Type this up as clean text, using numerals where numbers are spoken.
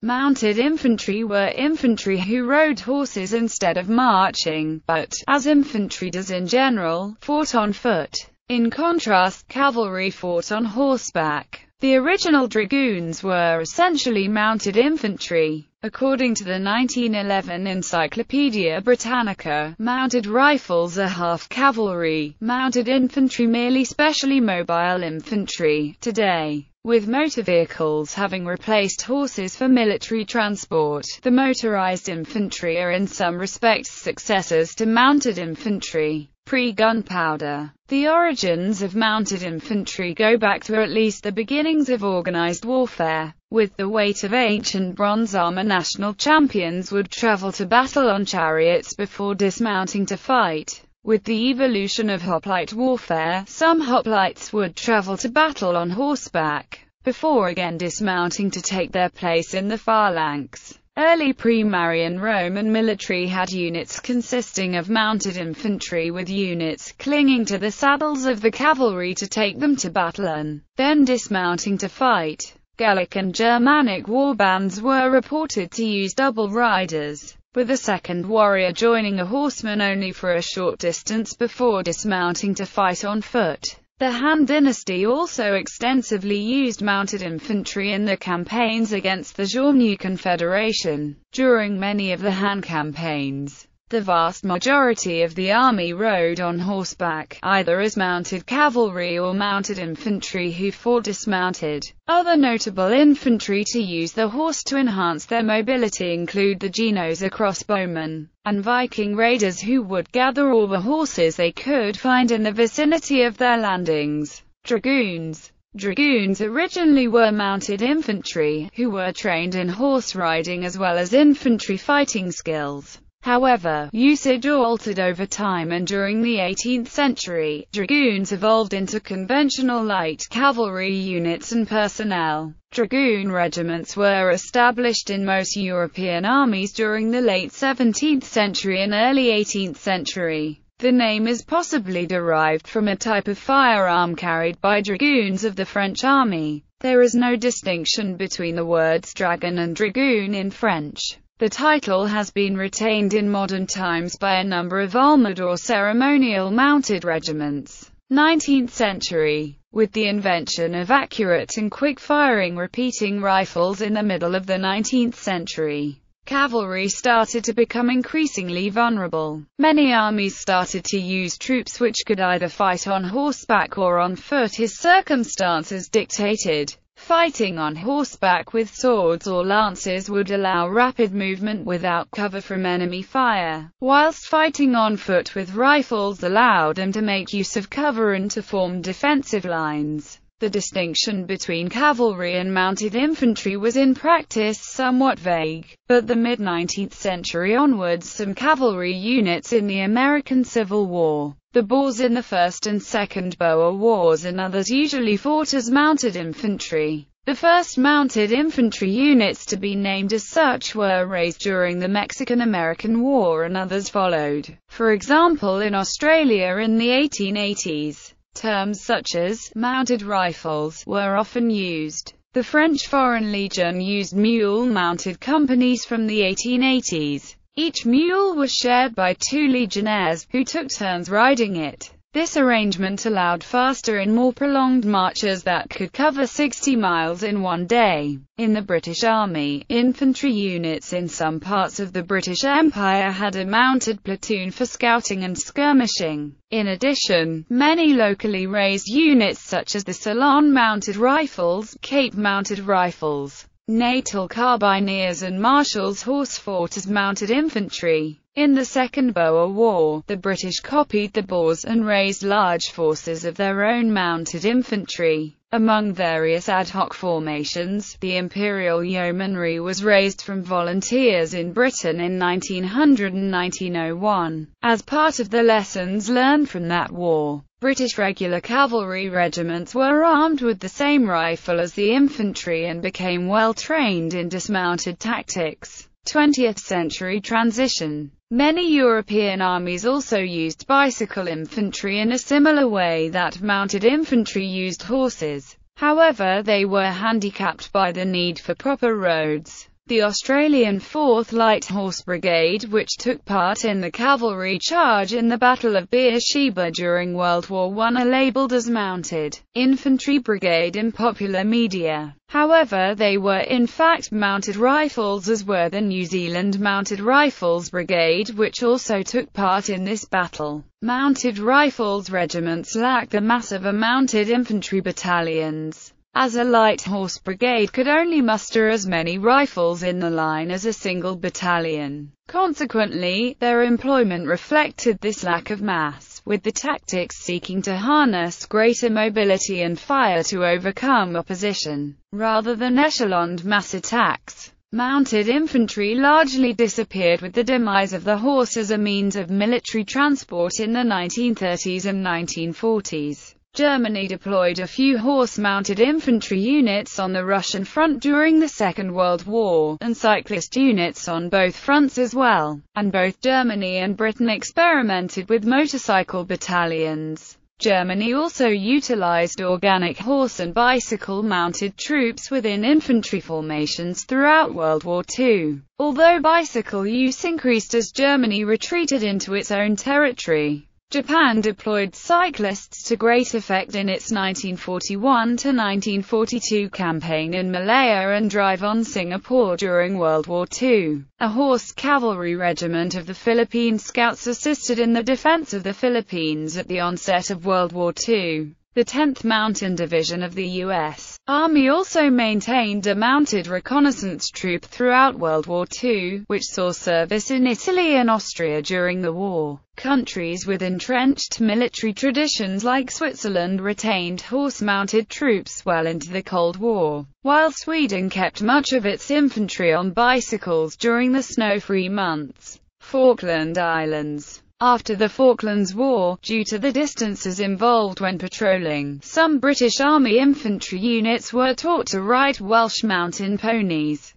Mounted infantry were infantry who rode horses instead of marching, but, as infantry does in general, fought on foot. In contrast, cavalry fought on horseback. The original dragoons were essentially mounted infantry. According to the 1911 Encyclopaedia Britannica, mounted rifles are half cavalry, mounted infantry merely specially mobile infantry. Today, with motor vehicles having replaced horses for military transport, the motorized infantry are in some respects successors to mounted infantry. Pre-gunpowder. The origins of mounted infantry go back to at least the beginnings of organized warfare. With the weight of ancient bronze armor, national champions would travel to battle on chariots before dismounting to fight. With the evolution of hoplite warfare, some hoplites would travel to battle on horseback, before again dismounting to take their place in the phalanx. Early pre-Marian Roman military had units consisting of mounted infantry with units clinging to the saddles of the cavalry to take them to battle and then dismounting to fight. Gallic and Germanic warbands were reported to use double riders, with a second warrior joining a horseman only for a short distance before dismounting to fight on foot. The Han dynasty also extensively used mounted infantry in the campaigns against the Xiongnu Confederation. During many of the Han campaigns, the vast majority of the army rode on horseback, either as mounted cavalry or mounted infantry who fought dismounted. Other notable infantry to use the horse to enhance their mobility include the Genos, crossbowmen, and Viking raiders who would gather all the horses they could find in the vicinity of their landings. Dragoons. Dragoons originally were mounted infantry, who were trained in horse riding as well as infantry fighting skills. However, usage altered over time, and during the 18th century, dragoons evolved into conventional light cavalry units and personnel. Dragoon regiments were established in most European armies during the late 17th century and early 18th century. The name is possibly derived from a type of firearm carried by dragoons of the French army. There is no distinction between the words dragon and dragoon in French. The title has been retained in modern times by a number of armored or ceremonial mounted regiments. 19th century. With the invention of accurate and quick-firing repeating rifles in the middle of the 19th century, cavalry started to become increasingly vulnerable. Many armies started to use troops which could either fight on horseback or on foot as circumstances dictated. Fighting on horseback with swords or lances would allow rapid movement without cover from enemy fire, whilst fighting on foot with rifles allowed them to make use of cover and to form defensive lines. The distinction between cavalry and mounted infantry was in practice somewhat vague, but the mid-19th century onwards some cavalry units in the American Civil War, the Boers in the First and Second Boer Wars, and others usually fought as mounted infantry. The first mounted infantry units to be named as such were raised during the Mexican-American War, and others followed. For example, in Australia in the 1880s, terms such as mounted rifles were often used. The French Foreign Legion used mule-mounted companies from the 1880s. Each mule was shared by 2 legionnaires, who took turns riding it. This arrangement allowed faster and more prolonged marches that could cover 60 miles in one day. In the British Army, infantry units in some parts of the British Empire had a mounted platoon for scouting and skirmishing. In addition, many locally raised units such as the Ceylon Mounted Rifles, Cape Mounted Rifles, Natal Carbineers and Marshall's Horse fought as mounted infantry. In the Second Boer War, the British copied the Boers and raised large forces of their own mounted infantry. Among various ad hoc formations, the Imperial Yeomanry was raised from volunteers in Britain in 1900 and 1901. As part of the lessons learned from that war, British regular cavalry regiments were armed with the same rifle as the infantry and became well trained in dismounted tactics. 20th century transition. Many European armies also used bicycle infantry in a similar way that mounted infantry used horses. However, they were handicapped by the need for proper roads. The Australian 4th Light Horse Brigade, which took part in the cavalry charge in the Battle of Beersheba during World War I, are labelled as Mounted Infantry Brigade in popular media. However, they were in fact mounted rifles, as were the New Zealand Mounted Rifles Brigade, which also took part in this battle. Mounted Rifles regiments lacked the mass of a mounted infantry battalions, as a light horse brigade could only muster as many rifles in the line as a single battalion. Consequently, their employment reflected this lack of mass, with the tactics seeking to harness greater mobility and fire to overcome opposition, rather than echeloned mass attacks. Mounted infantry largely disappeared with the demise of the horse as a means of military transport in the 1930s and 1940s. Germany deployed a few horse-mounted infantry units on the Russian front during the Second World War, and cyclist units on both fronts as well, and both Germany and Britain experimented with motorcycle battalions. Germany also utilized organic horse and bicycle-mounted troops within infantry formations throughout World War II, although bicycle use increased as Germany retreated into its own territory. Japan deployed cyclists to great effect in its 1941–1942 campaign in Malaya and drive on Singapore during World War II. A horse cavalry regiment of the Philippine Scouts assisted in the defense of the Philippines at the onset of World War II. The 10th Mountain Division of the U.S. Army also maintained a mounted reconnaissance troop throughout World War II, which saw service in Italy and Austria during the war. Countries with entrenched military traditions like Switzerland retained horse-mounted troops well into the Cold War, while Sweden kept much of its infantry on bicycles during the snow-free months. Falkland Islands. After the Falklands War, due to the distances involved when patrolling, some British Army infantry units were taught to ride Welsh mountain ponies.